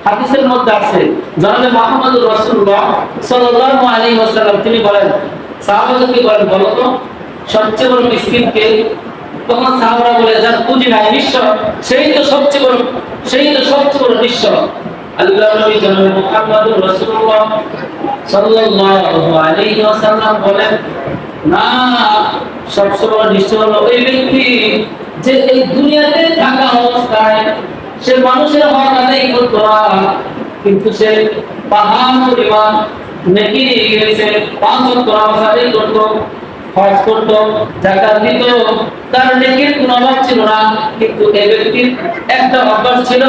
হাদিসের মধ্যে আছে জনাবে মুহাম্মদুর রাসূলুল্লাহ সাল্লাল্লাহু আলাইহি ওয়াসাল্লাম তিনি বলেন, সাহাবাদেরকে বলেন, বলো তো সবচেয়ে বড় মিসকিন কে? তখন সাহাবারা বলে, যার পুঁজি নাই, নিঃস্ব, সেই তো সবচেয়ে বড় নিঃস্ব। আল্লাহর নবী জনাবে মুহাম্মদুর রাসূলুল্লাহ সাল্লাল্লাহু আলাইহি ওয়াসাল্লাম বলেন, না, সবচেয়ে বড় নিঃস্ব হলো ওই ব্যক্তি যে এই দুনিয়াতে থাকা অবস্থায় সে মানুষের হক আদায় করতো না, কিন্তু সে পাহাড় পরিমাণ নেকি নিয়ে গেছে, 5 ওয়াক্ত নামাজ আদায় করতো, হজ করতো, যাকাত দিত, তার নেকির কোনো অভাব ছিল না। কিন্তু এই ব্যক্তির একটা অভ্যাস ছিল,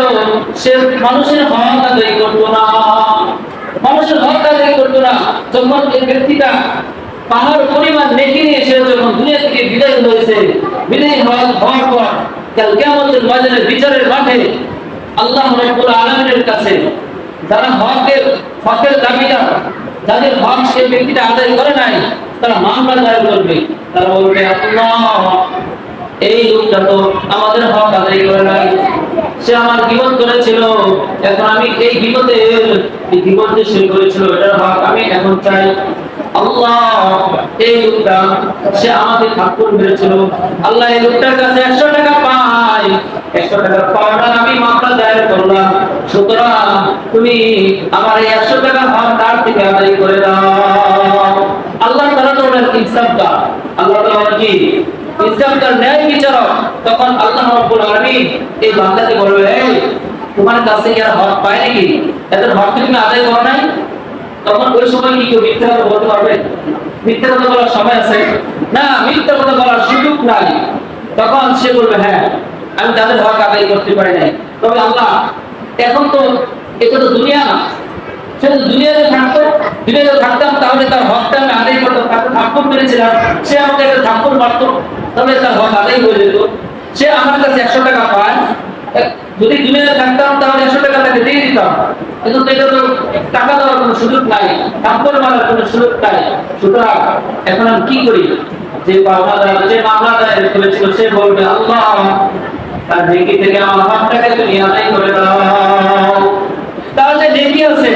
সে মানুষের হক আদায় করতো না, যখন এই ব্যক্তিটা পাহাড় পরিমাণ নেকি নিয়ে সে যখন দুনিয়া থেকে বিদায় হয়েছে, বিদায় হওয়ার পর কাল কিয়ামতের ময়দানে বিচারের মাঠে আল্লাহ রাব্বুল আলামিনের কাছে যারা হকের দাবিদার, যাদের হক সেই ব্যক্তিটা আদায় করে নাই, তারা মামলা দায়ের করবে। তারা বলবে, আল্লাহ, এই লোকটা তো আমাদের হক আদায় করে নাই, সে আমার গীবত করেছিল, এখন আমি এই গীবত যে সে করেছিল এটার হক আমি এখন চাই। আল্লাহ, এই লোকটা সে আমাকে থাপ্পড় মেরেছিল, আল্লাহ এই লোকটার কাছে 100 টাকা পাই, 100 টাকা পাওয়াটা আমি মামলা দায়ের করলাম, সুতরাং তুমি আমার এই 100 টাকা হক তার থেকে আদায় করে দাও। আল্লাহ তাআলা তো ইনসাফদার, আল্লাহ তাআলা কি ইনসাফদার, ন্যায় বিচারক। তখন আল্লাহ রাব্বুল আলামিন এই বান্দাকে বলবে, এই তোমার কাছে কি আর হক পায় নাকি? এত হক কি তুমি আদায় করো নাই? তখন ওই সময় কি কেউ মিথ্যা কথা বলতে পারবে? মিথ্যা কথা বলার সময় আছে না, মিথ্যা কথা বলার সুযোগ নাই। তখন সে বলবে, হ্যাঁ, আমি তাদের হক আদায় করতে পারি নাই, তবে আল্লাহ এখন তো এটা তো দুনিয়া না, সে দুনিয়াতে থাকতাম তাহলে তার হকটা আমি আদায় করতাম, তাকে থাপ্পড় মেরেছিলাম, সে আমাকে একটা থাপ্পড় মারতো, তবে তার হক আদায় হয়ে যেত। সে আমার কাছে 100 টাকা পায়, যদি দুনিয়াতে থাকতাম তাহলে 100 টাকা তাকে দিয়ে দিতাম, কিন্তু এটা তো টাকা দেওয়ার কোনো সুযোগ নাই, থাপ্পড় মারার কোনো সুযোগ নাই। সুতরাং এখন আমি কি করি? যে মামলা দায়ের করেছিল সে বলবে, আল্লাহ, তার নেকি থেকে আমার হকটাকে তুমি আদায় করে দাও। তার যে নেকি আছে,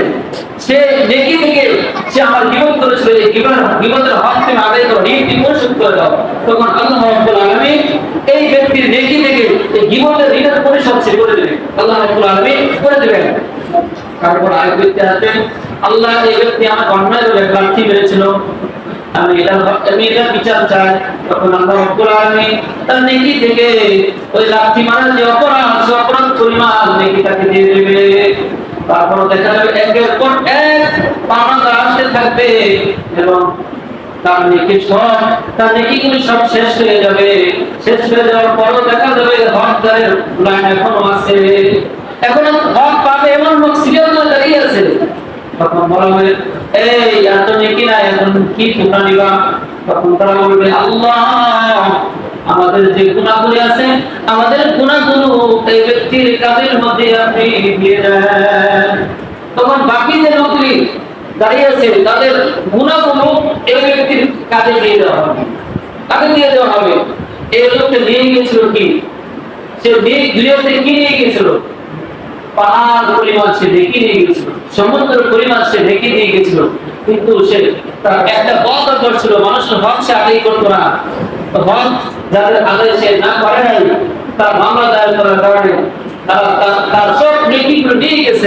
সে নেকি থেকে সে আমার গীবত করেছিল, এই গীবতের হক তুমি আদায় করো, ঋণ পরিশোধ করে দাও। তখন আল্লাহ রাব্বুল আলামিন এই ব্যক্তির নেকি থেকে এই গীবতের ঋণের পরিশোধ সে করে দেবে, আল্লাহ রাব্বুল আলামিন করে দেবেন। তারপর আরেক ব্যক্তি আসবে, আল্লাহ, এই ব্যক্তি আমাকে অন্যায়ভাবে লাঠি মেরেছিল, আমি এটা বিচার চাই। তখন আল্লাহ রাব্বুল আলামিন তার নেকি থেকে ওই লাঠি মারার যে অপরাধ পরিমাণ নেকি তাকে দিয়ে দেবে। তারপর দেখা যাবে একের পর এক পাওনা আসতে থাকবে এবং তার নেকিগুলি সব শেষ হয়ে যাবে। শেষ হয়ে যাওয়ার পরও দেখা যাবে হকদারের লাইন এখনো আছে, এখন হক পাবে এমন লোক সিরিয়াল করে দাঁড়িয়ে আছে। তখন বলা হবে, এই এত নেকি না, এখন কি তোমরা নিবা? তখন তারা বলবে, আল্লাহ, আমাদের যে গুনাহগুলি আছে, আমাদের গুনাহগুলো এই ব্যক্তির কাজের মধ্যে আপনি দিয়ে দেন। তখন বাকি যে লোকগুলি দাঁড়িয়ে আছে তাদের গুনাহগুলো এই ব্যক্তির কাজে দিয়ে দেওয়া হবে, এই লোকটা নিয়ে গিয়েছিল কি? সে দুনিয়াতে কি নিয়ে গিয়েছিল? পাহাড় পরিমাণ সে ঢেকে নিয়ে গেছিল, সমুদ্র পরিমাণ সে ঢেকে নিয়ে গেছিল, কিন্তু সে তার একটা বদ অভ্যাস ছিল, মানুষের হক সে আদায় করতো না। হক যাদের আদায় সে না করে নাই, তার মামলা দায়ের করার কারণে তার সব নেকিগুলো নিয়ে গেছে।